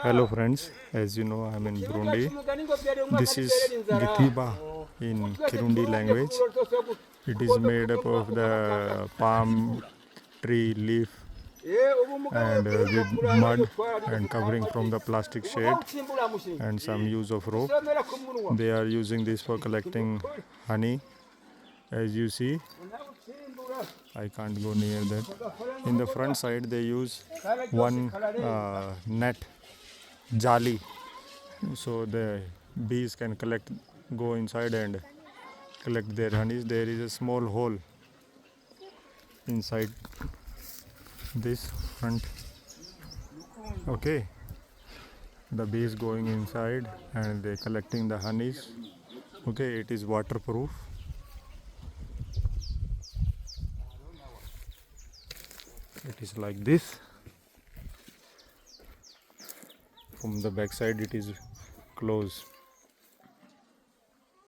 Hello friends, as you know I'm in Burundi. This is Gitiba in Kirundi language. It is made up of the palm tree leaf and with mud and covering from the plastic shade and some use of rope. They are using this for collecting honey. As you see, I can't go near that. In the front side they use one net jali, so the bees can go inside and collect their honeys. There is a small hole inside this front. Okay, the bees going inside and they collecting the honeys. Okay, it is waterproof. It is like this. From the back side it is closed.